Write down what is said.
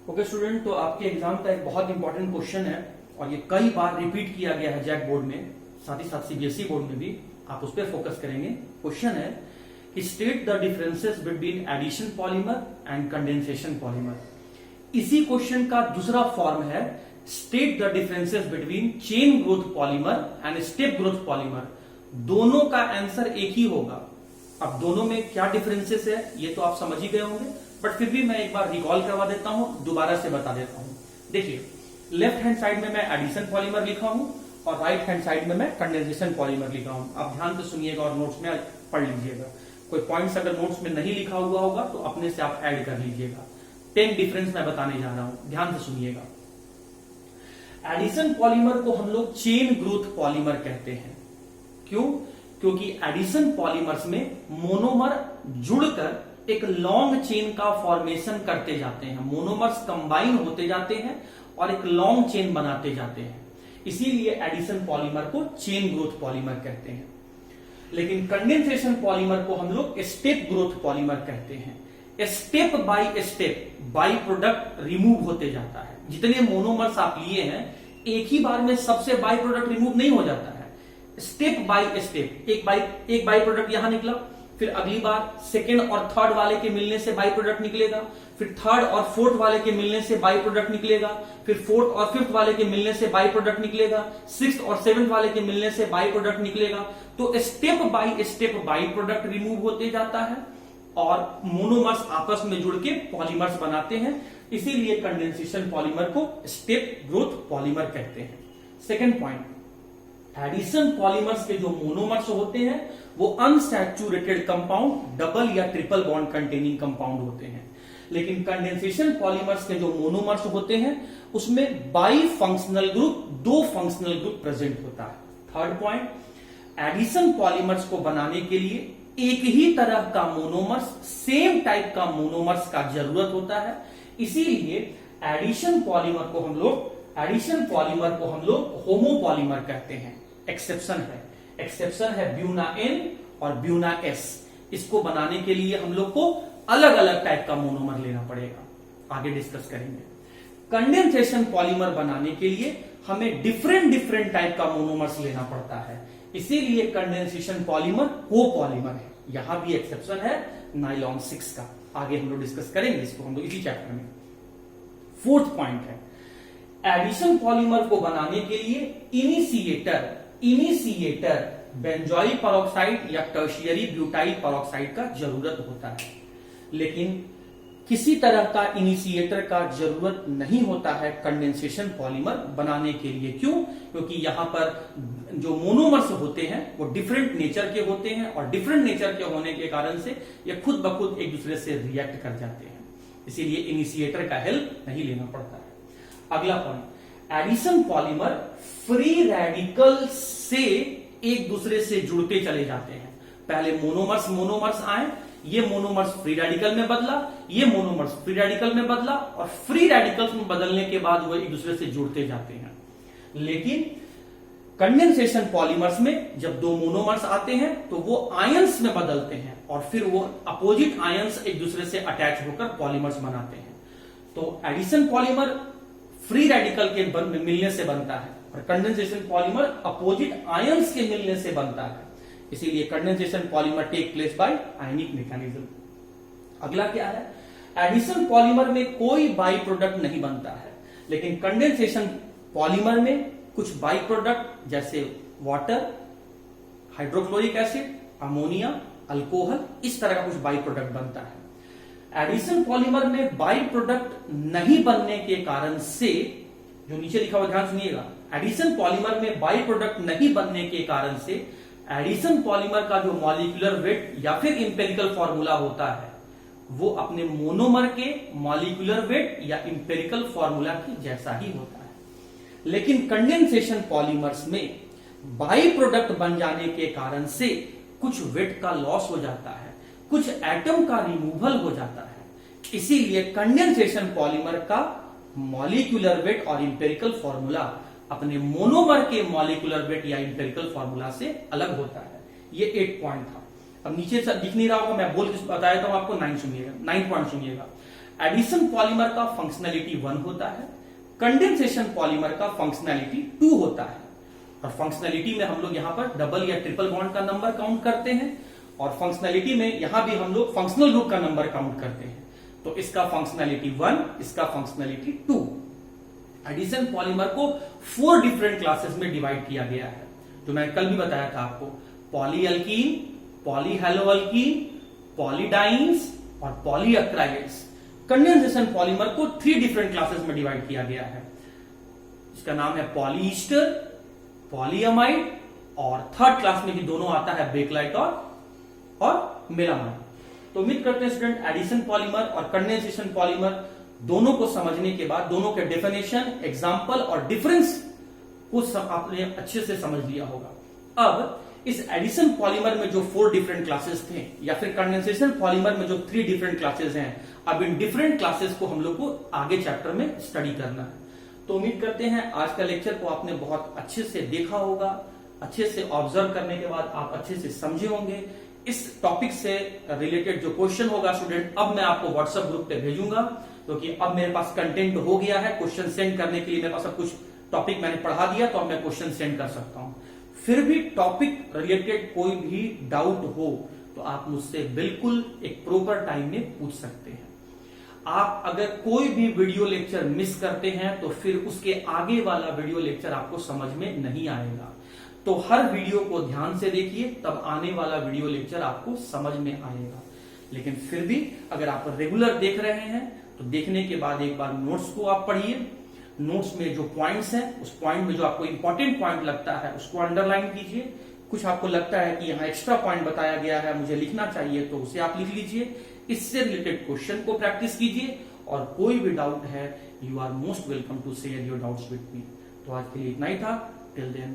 Okay student, तो आपके exam का एक बहुत इंपॉर्टेंट क्वेश्चन है और ये कई बार रिपीट किया गया है जैक बोर्ड में, साथ ही साथ सीबीएसई बोर्ड में भी। आप उस पर फोकस करेंगे। क्वेश्चन है कि state the differences between addition polymer and condensation polymer. इसी क्वेश्चन का दूसरा फॉर्म है state the differences between chain growth polymer and step growth polymer. दोनों का आंसर एक ही होगा। अब दोनों में क्या डिफरेंसेस है ये तो आप समझ ही गए होंगे, बट फिर भी मैं एक बार रिकॉल करवा देता हूं, दोबारा से बता देता हूं। देखिए, लेफ्ट हैंड साइड में मैं एडिशन पॉलीमर लिखा हूं और राइट हैंड साइड में मैं कंडेंसेशन पॉलीमर लिखा हूं। आप ध्यान से सुनिएगा और नोट्स में पढ़ लीजिएगा। कोई पॉइंट्स अगर नोट्स में नहीं लिखा हुआ होगा तो अपने से आप ऐड कर लीजिएगा। 10 डिफरेंस मैं बताने जा रहा हूं, ध्यान से सुनिएगा। एडिशन पॉलीमर को हम लोग चेन ग्रोथ पॉलीमर कहते हैं। क्यों? क्योंकि एडिशन पॉलीमर्स में मोनोमर जुड़कर एक लॉन्ग चेन का फॉर्मेशन करते जाते हैं। मोनोमर्स कंबाइन होते जाते हैं और एक लॉन्ग चेन बनाते जाते हैं, इसीलिए एडिशन पॉलीमर को चेन ग्रोथ पॉलीमर कहते हैं। लेकिन कंडेंसेशन पॉलीमर को हम लोग स्टेप ग्रोथ पॉलीमर कहते हैं। Step by step by product remove होते जाता है। जितने मोनोमर्स आप लिए हैं एक ही बार में सबसे बाई प्रोडक्ट रिमूव नहीं हो जाता है। स्टेप बाय स्टेप एक बाई प्रोडक्ट यहां निकला, फिर अगली बार सेकेंड और थर्ड वाले के मिलने से बाई प्रोडक्ट निकलेगा, फिर थर्ड और फोर्थ वाले के मिलने से बाई प्रोडक्ट निकलेगा, फिर फोर्थ और फिफ्थ वाले के मिलने से बाई प्रोडक्ट निकलेगा, सिक्स्थ और सेवेंथ वाले के मिलने से बाई प्रोडक्ट निकलेगा। तो स्टेप बाई प्रोडक्ट रिमूव होते जाता है और मोनोमर्स आपस में जुड़ के पॉलीमर्स बनाते हैं, इसीलिए कंडेंसेशन पॉलीमर को स्टेप ग्रोथ पॉलीमर कहते हैं। सेकेंड पॉइंट, एडिशन पॉलीमर्स के जो मोनोमर्स होते हैं वो अनसैचुरेटेड कंपाउंड, डबल या ट्रिपल बॉन्ड कंटेनिंग कंपाउंड होते हैं। लेकिन कंडेंसेशन पॉलीमर्स के जो मोनोमर्स होते हैं उसमें by functional group, 2 functional group present होता है। थर्ड पॉइंट, एडिशन पॉलीमर्स को बनाने के लिए एक ही तरह का मोनोमर्स, सेम टाइप का मोनोमर्स का जरूरत होता है, इसीलिए एडिशन पॉलीमर को हम लोग होमोपॉलीमर कहते हैं। एक्सेप्शन है ब्यूना एन और ब्यूना एस। इसको बनाने के लिए हम लोग को अलग अलग टाइप का मोनोमर लेना पड़ेगा, आगे डिस्कस करेंगे। कंडेंसेशन पॉलीमर बनाने के लिए हमें डिफरेंट टाइप का मोनोमर्स लेना पड़ता है, इसीलिए कंडेंसेशन पॉलीमर कोपॉलीमर है। यहां भी एक्सेप्शन है नाइलॉन 6 का, आगे हम लोग डिस्कस करेंगे इसको हम लोग इसी चैप्टर में। फोर्थ पॉइंट है, एडिशन पॉलीमर को बनाने के लिए इनिशिएटर बेंजोइल पेरोक्साइड या टर्शियरी ब्यूटाइल पेरोक्साइड का जरूरत होता है। लेकिन किसी तरह का इनिशिएटर का जरूरत नहीं होता है कंडेंसेशन पॉलीमर बनाने के लिए। क्यों? क्योंकि यहां पर जो मोनोमर्स होते हैं वो डिफरेंट नेचर के होते हैं और डिफरेंट नेचर के होने के कारण से ये खुद ब खुद एक दूसरे से रिएक्ट कर जाते हैं, इसीलिए इनिशिएटर का हेल्प नहीं लेना पड़ता है। अगला point, addition polymer free radical से एक दूसरे से जुड़ते चले जाते हैं। पहले मोनोमर्स आए, ये मोनोमर्स फ्री रेडिकल में बदला, ये मोनोमर्स फ्री रेडिकल में बदला और फ्री रेडिकल्स में बदलने के बाद वो एक दूसरे से जुड़ते जाते हैं। लेकिन कंडेंसेशन पॉलीमर्स में जब 2 मोनोमर्स आते हैं तो वो आयंस में बदलते हैं और फिर वो अपोजिट आयंस एक दूसरे से अटैच होकर पॉलीमर्स बनाते हैं। तो एडिशन पॉलीमर फ्री रेडिकल के मिलने से बनता है और कंडेंसेशन पॉलीमर अपोजिट आयंस के मिलने से बनता है, इसीलिए condensation polymer take place by ionic mechanism. अगला क्या है, एडिशन पॉलीमर में कोई बाई प्रोडक्ट नहीं बनता है, लेकिन कंडेंसेशन पॉलीमर में कुछ बाई प्रोडक्ट जैसे water, hydrochloric acid, ammonia, alcohol, इस तरह का कुछ बाई प्रोडक्ट बनता है। एडिशन पॉलीमर में बाई प्रोडक्ट नहीं बनने के कारण से, जो नीचे लिखा हुआ ध्यान सुनिएगा, एडिशन पॉलीमर में बाई प्रोडक्ट नहीं बनने के कारण से एडिशन पॉलीमर का जो मॉलिक्यूलर वेट या फिर इंपेरिकल फॉर्मूला होता है वो अपने मोनोमर के मॉलिक्यूलर वेट या इंपेरिकल फॉर्मूला के जैसा ही होता है। लेकिन कंडेंसेशन पॉलीमर्स में बाई प्रोडक्ट बन जाने के कारण से कुछ वेट का लॉस हो जाता है, कुछ एटम का रिमूवल हो जाता है, इसीलिए कंडेंसेशन पॉलीमर का मॉलिक्यूलर वेट और इंपेरिकल फॉर्मूला अपने मोनोमर के मॉलिक्यूलर वेट या इंपेरिकल फॉर्मूला से अलग होता है। ये 8 पॉइंट था। अब नीचे से दिख नहीं रहा होगा, मैं बोल के बताया था आपको। 9 पॉइंट सुनिएगा। एडिशन पॉलीमर का फंक्शनैलिटी 1 होता है, कंडेंसेशन पॉलीमर का फंक्शनैलिटी 2 होता है। और फंक्शनैलिटी में हम लोग यहां पर डबल या ट्रिपल बॉन्ड का नंबर काउंट करते हैं, और फंक्शनैलिटी में यहां भी हम लोग फंक्शनल ग्रुप का नंबर काउंट करते हैं। तो इसका फंक्शनैलिटी 1, इसका फंक्शनैलिटी 2। एडिशन पॉलीमर को 4 डिफरेंट क्लासेस में डिवाइड किया गया है, जो मैंने कल भी बताया था आपको। पॉलीअल्कीन, पॉलीहेलोअल्कीन, पॉलीडाइन्स और पॉलीअक्राइड्स। कंडेंसेशन पॉलीमर को 3 डिफरेंट क्लासेस में डिवाइड किया गया है। इसका नाम है पॉलीईस्टर, पॉलीअमाइड, और थर्ड क्लास में भी दोनों आता है बेकलाइट और मेलामाइड। तो उम्मीद करते हैं स्टूडेंट एडिशन पॉलीमर और कंडेंसेशन पॉलीमर दोनों को समझने के बाद, दोनों के डेफिनेशन, एग्जाम्पल और डिफरेंस को आपने अच्छे से समझ लिया होगा। अब इस एडिशन पॉलीमर में जो 4 डिफरेंट क्लासेस थे, या फिर कंडेंसेशन पॉलीमर में जो 3 डिफरेंट क्लासेस हैं, अब इन डिफरेंट क्लासेस को हम लोग को आगे चैप्टर में स्टडी करना है। तो उम्मीद करते हैं आज का लेक्चर को आपने बहुत अच्छे से देखा होगा। अच्छे से ऑब्जर्व करने के बाद आप अच्छे से समझे होंगे। इस टॉपिक से रिलेटेड जो क्वेश्चन होगा स्टूडेंट, अब मैं आपको व्हाट्सएप ग्रुप पे भेजूंगा, क्योंकि अब मेरे पास कंटेंट हो गया है। क्वेश्चन सेंड करने के लिए मेरे पास सब कुछ टॉपिक मैंने पढ़ा दिया, तो अब मैं क्वेश्चन सेंड कर सकता हूं। फिर भी टॉपिक रिलेटेड कोई भी डाउट हो तो आप मुझसे बिल्कुल एक प्रॉपर टाइम में पूछ सकते हैं। आप अगर कोई भी वीडियो लेक्चर मिस करते हैं तो फिर उसके आगे वाला वीडियो लेक्चर आपको समझ में नहीं आएगा। तो हर वीडियो को ध्यान से देखिए, तब आने वाला वीडियो लेक्चर आपको समझ में आएगा। लेकिन फिर भी अगर आप रेगुलर देख रहे हैं तो देखने के बाद एक बार नोट्स को आप पढ़िए। नोट्स में जो पॉइंट्स हैं, उस पॉइंट में जो आपको इंपॉर्टेंट पॉइंट लगता है उसको अंडरलाइन कीजिए। कुछ आपको लगता है कि यहाँ एक्स्ट्रा पॉइंट बताया गया है, मुझे लिखना चाहिए, तो उसे आप लिख लीजिए। इससे रिलेटेड क्वेश्चन को प्रैक्टिस कीजिए, और कोई भी डाउट है, you are most welcome to share your doubts with me. तो आज के लिए इतना ही था। Till then